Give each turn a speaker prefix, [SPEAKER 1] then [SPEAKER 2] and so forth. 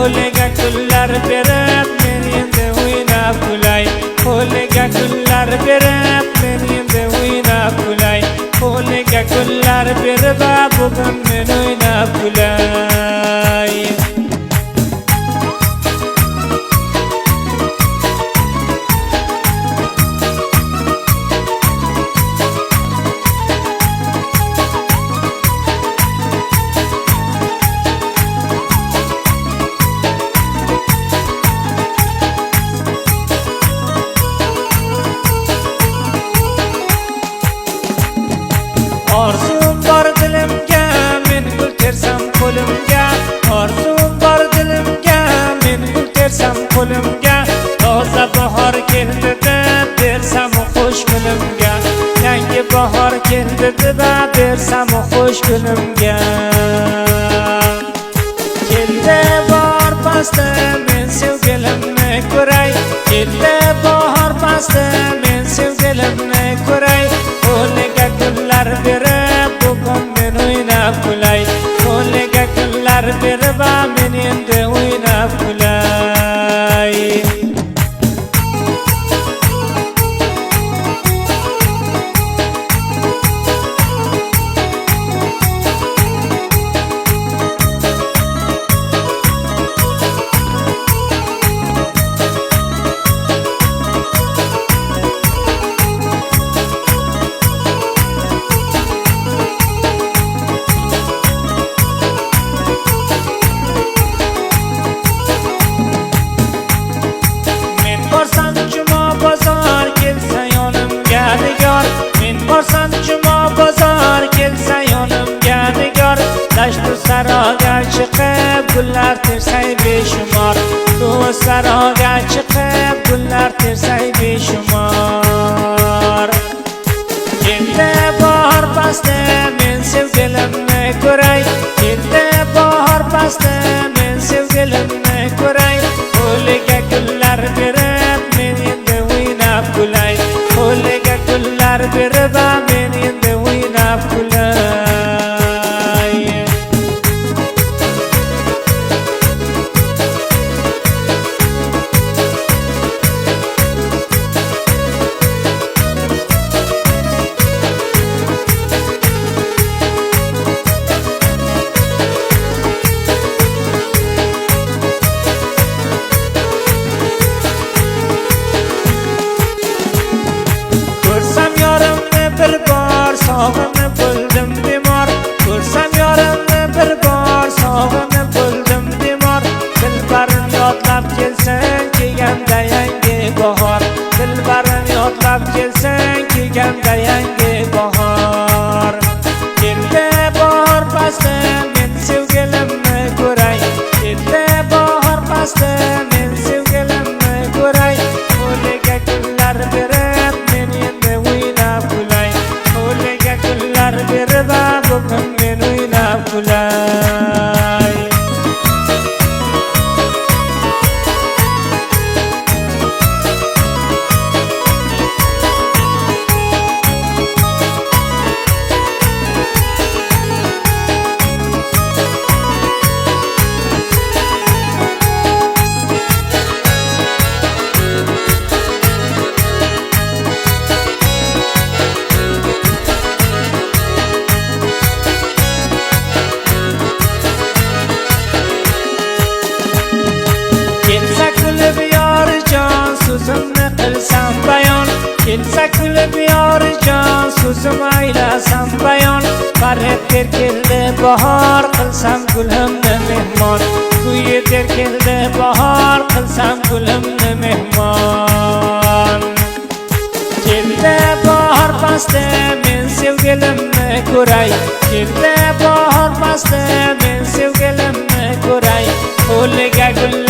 [SPEAKER 1] qo'liga gullar berib men endi o'ynab kulay. Qo'liga gullar berib men endi o'ynab kulay. Qo'liga gullar berib bugun men o'ynab kulay. Orzum bor dilimga men gul tersam qo'limga. Orzum bor dilimga men gul tersam qo'limga. Toza bahor keldi deb bersam xush kunimga. Yangi bahor keldi deb bersam xush kunimga. Keldi bahor pasti men sevgilimni ko'ray. Keldi bahor pasti men sevgilimni ko'ray. Qo'liga gullar berib bugun men o'ynab kulay. Qo'liga gullar berib men endi o'ynab kulay. Borsam juma bozor kelsa yonimga nigor. Dashtu saroga chiqib gullar tersay beshumor. Bu saroga chiqib gullar tersay beshumor. Keldi bahor pasti men sevgilimni ko'ray. Keldi bahor pasti men sevgilimni ko'ray. Qo'liga gullar berib men endi o'ynab kulay. Qo'liga gullar berib men endi o'ynab kulay. Ko'rsam yorimni bir bor sog'inib bo'ldim bemor. Ko'rsam yorimni bir bor sog'inib bo'ldim bemor. Dilbarim yodlab kelsang kelganda yangi bahor. Dilbarim yodlab kelsang kelganda yangi bahor. Keldi bahor pasti men sevgilimni ko'ray. Keldi bahor pasti men sevgilimni ko'ray. Qo'liga gullar berib men endi o'ynab kulay. Qo'liga gullar berib bugun men o'ynab kulay. Kelsa kulib yorijon so'zimni qilsam bayon. Kelsa kulib yorijon so'zim aylasam bayon. Faryod ter keldi bahor qilsam gulimni mehmon. Kuyi ter keldi bahor qilsam gulimni mehmon. Keldi bahor pasti men sevgilimni ko'ray. Keldi bahor pasti men sevgilimni ko'ray. Qo'liga gullar